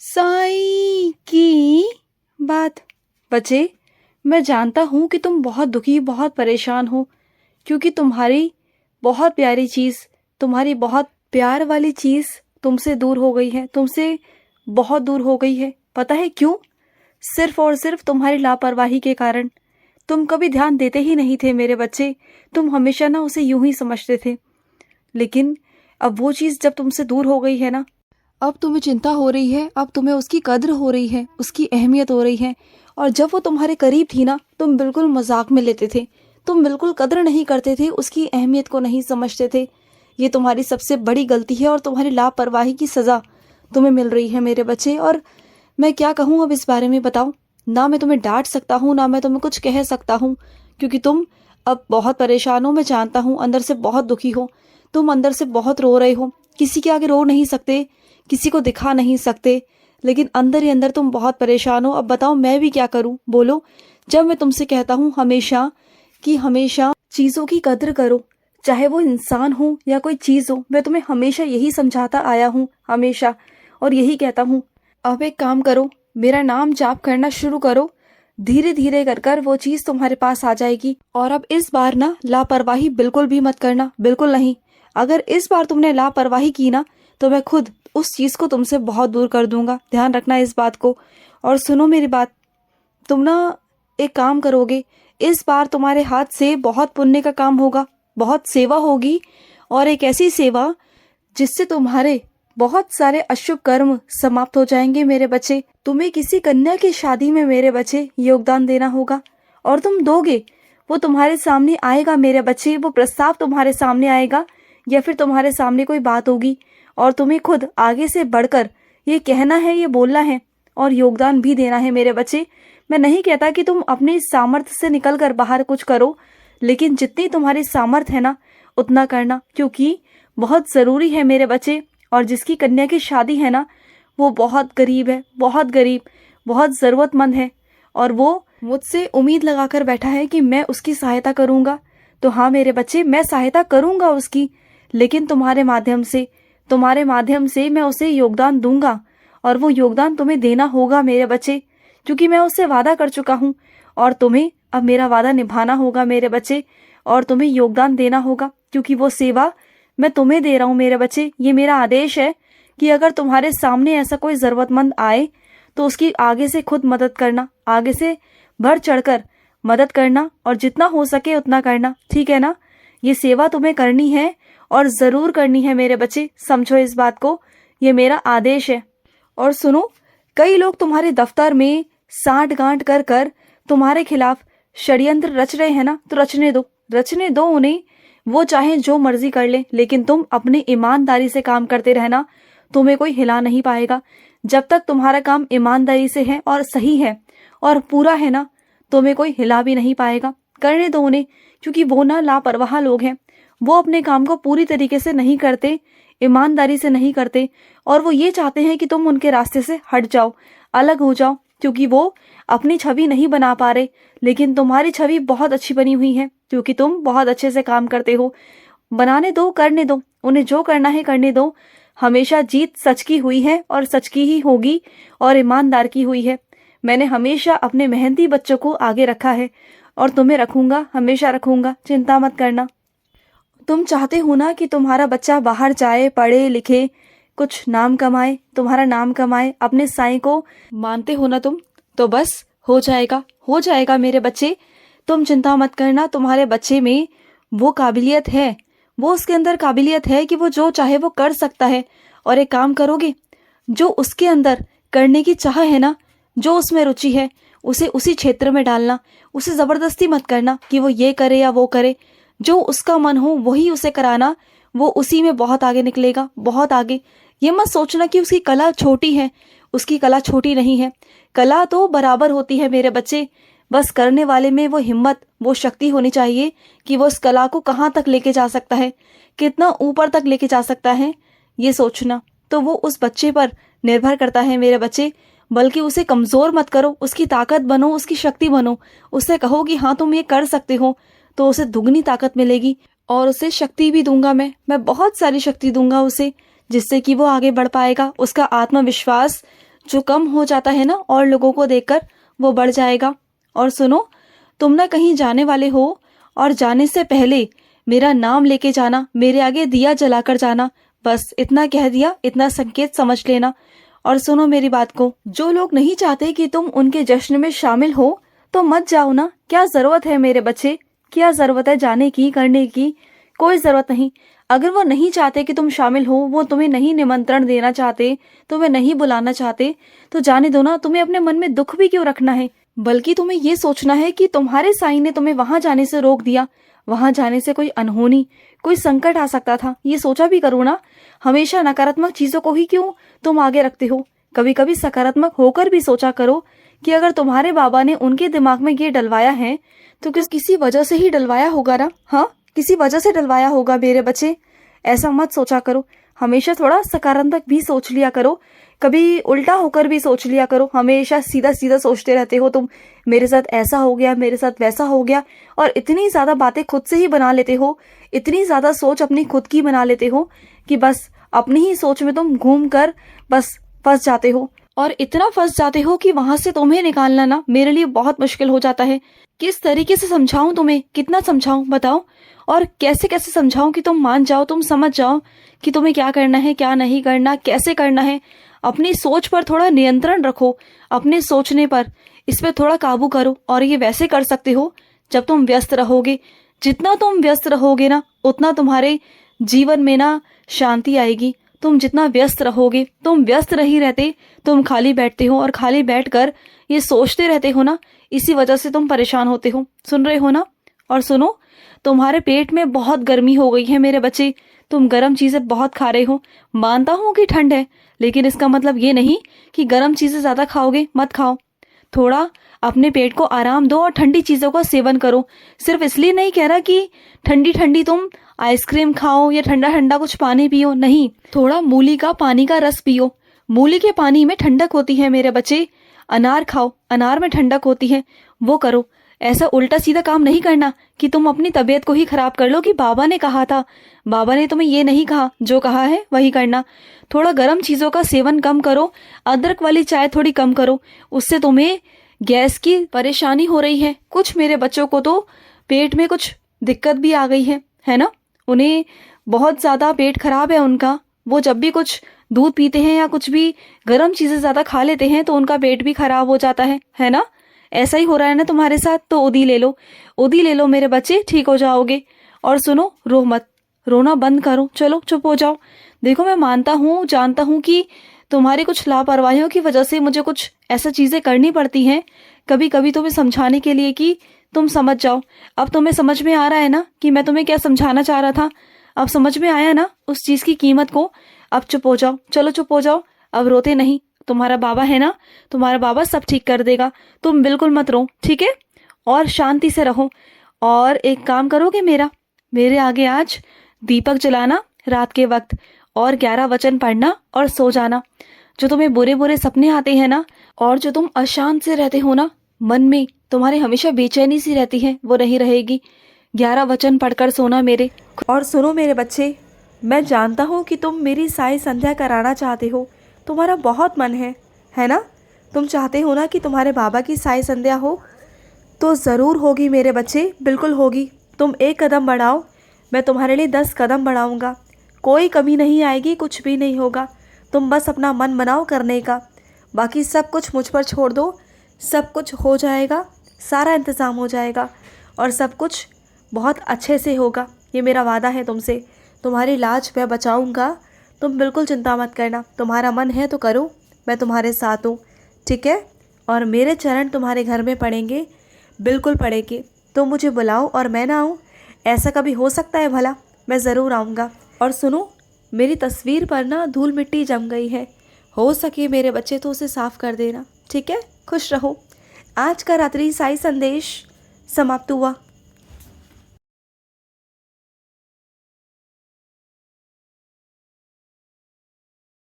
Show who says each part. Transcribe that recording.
Speaker 1: साईं की बात। बच्चे, मैं जानता हूँ कि तुम बहुत दुखी, बहुत परेशान हो, क्योंकि तुम्हारी बहुत प्यारी चीज़, तुम्हारी बहुत प्यार वाली चीज़ तुमसे दूर हो गई है, तुमसे बहुत दूर हो गई है। पता है क्यों? सिर्फ और सिर्फ तुम्हारी लापरवाही के कारण। तुम कभी ध्यान देते ही नहीं थे मेरे बच्चे, तुम हमेशा ना उसे यूं ही समझते थे। लेकिन अब वो चीज़ जब तुमसे दूर हो गई है ना, अब तुम्हें चिंता हो रही है, अब तुम्हें उसकी कद्र हो रही है, उसकी अहमियत हो रही है। और जब वो तुम्हारे करीब थी ना, तुम बिल्कुल मजाक में लेते थे, तुम बिल्कुल कद्र नहीं करते थे, उसकी अहमियत को नहीं समझते थे। ये तुम्हारी सबसे बड़ी गलती है और तुम्हारी लापरवाही की सज़ा तुम्हें मिल रही है मेरे बच्चे। और मैं क्या कहूँ अब इस बारे में, बताओ? ना मैं तुम्हें डांट सकता हूँ, ना मैं तुम्हें कुछ कह सकता हूँ, क्योंकि तुम अब बहुत परेशान हो। मैं जानता हूँ अंदर से बहुत दुखी हो, तुम अंदर से बहुत रो रहे हो। किसी के आगे रो नहीं सकते, किसी को दिखा नहीं सकते, लेकिन अंदर ही अंदर तुम बहुत परेशान हो। अब बताओ मैं भी क्या करूं, बोलो? जब मैं तुमसे कहता हूं हमेशा कि हमेशा चीज़ों की कद्र करो, चाहे वो इंसान हो या कोई चीज़ हो, मैं तुम्हें हमेशा यही समझाता आया हूँ, हमेशा, और यही कहता हूँ। अब एक काम करो, मेरा नाम जाप करना शुरू करो। धीरे धीरे कर कर वो चीज़ तुम्हारे पास आ जाएगी। और अब इस बार ना लापरवाही बिल्कुल भी मत करना, बिल्कुल नहीं। अगर इस बार तुमने लापरवाही की ना, तो मैं खुद उस चीज़ को तुमसे बहुत दूर कर दूंगा। ध्यान रखना इस बात को। और सुनो मेरी बात, तुम ना एक काम करोगे, इस बार तुम्हारे हाथ से बहुत पुण्य का काम होगा, बहुत सेवा होगी, और एक ऐसी सेवा जिससे तुम्हारे बहुत सारे अशुभ कर्म समाप्त हो जाएंगे मेरे बच्चे। तुम्हें किसी कन्या की शादी में मेरे बच्चे योगदान देना होगा, और तुम दोगे। वो तुम्हारे सामने आएगा मेरे बच्चे, वो प्रस्ताव तुम्हारे सामने आएगा, या फिर तुम्हारे सामने कोई बात होगी, और तुम्हें खुद आगे से बढ़कर ये कहना है, ये बोलना है, और योगदान भी देना है मेरे बच्चे। मैं नहीं कहता कि तुम अपने सामर्थ्य से निकल कर बाहर कुछ करो, लेकिन जितनी तुम्हारी सामर्थ्य है ना, उतना करना, क्योंकि बहुत ज़रूरी है मेरे बच्चे। और जिसकी कन्या की शादी है ना, वो बहुत गरीब है, बहुत गरीब, बहुत ज़रूरतमंद है, और वो मुझसे उम्मीद लगाकर बैठा है कि मैं उसकी सहायता करूँगा। तो हाँ मेरे बच्चे, मैं सहायता करूँगा उसकी, लेकिन तुम्हारे माध्यम से मैं उसे योगदान दूंगा, और वो योगदान तुम्हें देना होगा मेरे बच्चे, क्योंकि मैं उससे वादा कर चुका हूँ। और तुम्हें अब मेरा वादा निभाना होगा मेरे बच्चे, और तुम्हें योगदान देना होगा, क्योंकि वो सेवा मैं तुम्हें दे रहा हूँ मेरे बच्चे। ये मेरा आदेश है कि अगर तुम्हारे सामने ऐसा कोई ज़रूरतमंद आए, तो उसकी आगे से खुद मदद करना, आगे से बढ़ चढ़कर मदद करना, और जितना हो सके उतना करना, ठीक है ना? ये सेवा तुम्हें करनी है, और ज़रूर करनी है मेरे बच्चे, समझो इस बात को, ये मेरा आदेश है। और सुनो, कई लोग तुम्हारे दफ्तर में साठ गांठ कर कर तुम्हारे खिलाफ षड्यंत्र रच रहे हैं ना, तो रचने दो उन्हें। वो चाहे जो मर्जी कर ले, लेकिन तुम अपनी ईमानदारी से काम करते रहना, तुम्हें कोई हिला नहीं पाएगा। जब तक तुम्हारा काम ईमानदारी से है और सही है और पूरा है ना, तुम्हें कोई हिला भी नहीं पाएगा। करने दो उन्हें, क्योंकि वो ना लापरवाह लोग हैं। वो अपने काम को पूरी तरीके से नहीं करते, ईमानदारी से नहीं करते, और वो ये चाहते हैं कि तुम उनके रास्ते से हट जाओ, अलग हो जाओ, क्योंकि वो अपनी छवि नहीं बना पा रहे। लेकिन तुम्हारी छवि बहुत अच्छी बनी हुई है, क्योंकि तुम बहुत अच्छे से काम करते हो। बनाने दो, करने दो उन्हें, जो करना है करने दो। हमेशा जीत सच की हुई है, और सच की ही होगी, और ईमानदार की हुई है। मैंने हमेशा अपने मेहनती बच्चों को आगे रखा है, और तुम्हें रखूंगा, हमेशा रखूंगा, चिंता मत करना। तुम चाहते हो ना कि तुम्हारा बच्चा बाहर जाए, पढ़े लिखे, कुछ नाम कमाए, तुम्हारा नाम कमाए, अपने साईं को मानते हो ना तुम? तो बस हो जाएगा, हो जाएगा मेरे बच्चे, तुम चिंता मत करना। तुम्हारे बच्चे में वो काबिलियत है, वो उसके अंदर काबिलियत है कि वो जो चाहे वो कर सकता है। और एक काम करोगे, जो उसके अंदर करने की चाह है ना, जो उसमें रुचि है, उसे उसी क्षेत्र में डालना। उसे ज़बरदस्ती मत करना कि वो ये करे या वो करे। जो उसका मन हो वही उसे कराना, वो उसी में बहुत आगे निकलेगा, बहुत आगे। ये मत सोचना कि उसकी कला छोटी है, उसकी कला छोटी नहीं है। कला तो बराबर होती है मेरे बच्चे, बस करने वाले में वो हिम्मत, वो शक्ति होनी चाहिए कि वो उस कला को कहाँ तक लेके जा सकता है, कितना ऊपर तक लेके जा सकता है, ये सोचना। तो वो उस बच्चे पर निर्भर करता है मेरे बच्चे। बल्कि उसे कमज़ोर मत करो, उसकी ताकत बनो, उसकी शक्ति बनो। उससे कहो कि हाँ तुम ये कर सकते हो, तो उसे दुगनी ताकत मिलेगी। और उसे शक्ति भी दूंगा, मैं बहुत सारी शक्ति दूंगा उसे, जिससे कि वो आगे बढ़ पाएगा। उसका आत्मविश्वास जो कम हो जाता है ना और लोगों को देखकर, वो बढ़ जाएगा। और सुनो, तुम ना कहीं जाने वाले हो और जाने से पहले मेरा नाम लेके जाना, मेरे आगे दिया जलाकर जाना। बस इतना कह दिया, इतना संकेत समझ लेना। और सुनो मेरी बात को, जो लोग नहीं चाहते कि तुम उनके जश्न में शामिल हो तो मत जाओ ना। क्या जरूरत है मेरे बच्चे, क्या जरूरत है जाने की, करने की? कोई जरूरत नहीं। अगर वो नहीं चाहते कि तुम शामिल हो, वो तुम्हें नहीं निमंत्रण देना चाहते, तुम्हें नहीं बुलाना चाहते, तो जाने दो ना। तुम्हें अपने मन में दुख भी क्यों रखना है? बल्कि तुम्हें ये सोचना है कि तुम्हारे साईं ने तुम्हें वहां जाने से रोक दिया, वहां जाने से कोई अनहोनी, कोई संकट आ सकता था। ये सोचा भी करो ना। हमेशा नकारात्मक चीजों को ही क्यों तुम आगे रखते हो? कभी कभी सकारात्मक होकर भी सोचा करो कि अगर तुम्हारे बाबा ने उनके दिमाग में ये डलवाया है तो किसी वजह से ही डलवाया होगा ना। हाँ, किसी वजह से डलवाया होगा मेरे बच्चे। ऐसा मत सोचा करो। हमेशा थोड़ा सकारात्मक भी सोच लिया करो, कभी उल्टा होकर भी सोच लिया करो। हमेशा सीधा सीधा सोचते रहते हो तुम, मेरे साथ ऐसा हो गया, मेरे साथ वैसा हो गया, और इतनी ज्यादा बातें खुद से ही बना लेते हो, इतनी ज्यादा सोच अपनी खुद की बना लेते हो कि बस अपनी ही सोच में तुम घूम कर बस फंस जाते हो। और इतना फंस जाते हो कि वहां से तुम्हें निकालना ना मेरे लिए बहुत मुश्किल हो जाता है। किस तरीके से समझाऊं तुम्हें, कितना समझाऊं बताओ? और कैसे कैसे समझाऊं कि तुम मान जाओ, तुम समझ जाओ कि तुम्हें क्या करना है, क्या नहीं करना, कैसे करना है। अपनी सोच पर थोड़ा नियंत्रण रखो, अपने सोचने पर, इस पे थोड़ा काबू करो। और ये वैसे कर सकते हो जब तुम व्यस्त रहोगे। जितना तुम व्यस्त रहोगे ना, उतना तुम्हारे जीवन में ना शांति आएगी। तुम जितना व्यस्त रहोगे, तुम व्यस्त नहीं रहते, तुम खाली बैठते हो, और खाली बैठकर ये सोचते रहते हो ना, इसी वजह से तुम परेशान होते हो। सुन रहे हो ना? और सुनो, तुम्हारे पेट में बहुत गर्मी हो गई है मेरे बच्चे, तुम गर्म चीजें बहुत खा रहे हो। मानता हूं कि ठंड है, लेकिन इसका मतलब ये नहीं कि गर्म चीजें ज्यादा खाओगे। मत खाओ। थोड़ा अपने पेट को आराम दो और ठंडी चीजों का सेवन करो। सिर्फ इसलिए नहीं कह रहा कि ठंडी ठंडी तुम आइसक्रीम खाओ या ठंडा ठंडा कुछ पानी पियो, नहीं। थोड़ा मूली का पानी का रस पियो। मूली के पानी में ठंडक होती है मेरे बच्चे। अनार खाओ, अनार में ठंडक होती है, वो करो। ऐसा उल्टा सीधा काम नहीं करना कि तुम अपनी तबीयत को ही खराब कर लो कि बाबा ने कहा था। बाबा ने तुम्हें ये नहीं कहा, जो कहा है वही करना। थोड़ा गर्म चीजों का सेवन कम करो, अदरक वाली चाय थोड़ी कम करो, उससे तुम्हें गैस की परेशानी हो रही है। कुछ मेरे बच्चों को तो पेट में कुछ दिक्कत भी आ गई है ना? उन्हें बहुत ज्यादा पेट खराब है उनका। वो जब भी कुछ दूध पीते हैं या कुछ भी गर्म चीजें ज्यादा खा लेते हैं तो उनका पेट भी खराब हो जाता है ना? ऐसा ही हो रहा है ना तुम्हारे साथ? तो उदी ले लो, उदी ले लो मेरे बच्चे, ठीक हो जाओगे। और सुनो, रो मत, रोना बंद करो, चलो चुप हो जाओ। देखो, मैं मानता हूँ, जानता हूँ कि तुम्हारी कुछ लापरवाहियों की वजह से मुझे कुछ ऐसा चीजें करनी पड़ती हैं कभी कभी तुम्हें समझाने के लिए कि तुम समझ जाओ। अब तुम्हें समझ में आ रहा है ना कि मैं तुम्हें क्या समझाना चाह रहा था? अब समझ में आया ना उस चीज की कीमत को? अब चुप हो जाओ, चलो चुप हो जाओ, अब रोते नहीं। तुम्हारा बाबा है ना, तुम्हारा बाबा सब ठीक कर देगा। तुम बिल्कुल मत रो, ठीक है? और शांति से रहो। और एक काम करोगे मेरे आगे आज दीपक जलाना रात के वक्त, और 11 वचन पढ़ना और सो जाना। जो तुम्हें बुरे बुरे सपने आते हैं ना, और जो तुम अशांत से रहते हो ना, मन में तुम्हारे हमेशा बेचैनी सी रहती है, वो नहीं रहेगी। 11 वचन पढ़कर सोना मेरे। और सुनो मेरे बच्चे, मैं जानता हूँ कि तुम मेरी साई संध्या कराना चाहते हो, तुम्हारा बहुत मन है ना? तुम चाहते हो ना कि तुम्हारे बाबा की साई संध्या हो, तो ज़रूर होगी मेरे बच्चे, बिल्कुल होगी। तुम एक कदम बढ़ाओ, मैं तुम्हारे लिए 10 कदम बढ़ाऊंगा। कोई कमी नहीं आएगी, कुछ भी नहीं होगा। तुम बस अपना मन बनाओ करने का, बाकी सब कुछ मुझ पर छोड़ दो। सब कुछ हो जाएगा, सारा इंतज़ाम हो जाएगा, और सब कुछ बहुत अच्छे से होगा। ये मेरा वादा है तुमसे। तुम्हारी लाज मैं बचाऊंगा, तुम बिल्कुल चिंता मत करना। तुम्हारा मन है तो करो, मैं तुम्हारे साथ हूँ, ठीक है? और मेरे चरण तुम्हारे घर में पड़ेंगे, बिल्कुल पड़ेंगे। तुम मुझे बुलाओ और मैं ना आऊँ, ऐसा कभी हो सकता है भला? मैं ज़रूर आऊँगा। और सुनो, मेरी तस्वीर पर ना धूल मिट्टी जम गई है, हो सके मेरे बच्चे तो उसे साफ कर देना, ठीक है? खुश रहो। आज का रात्रि साई संदेश समाप्त हुआ।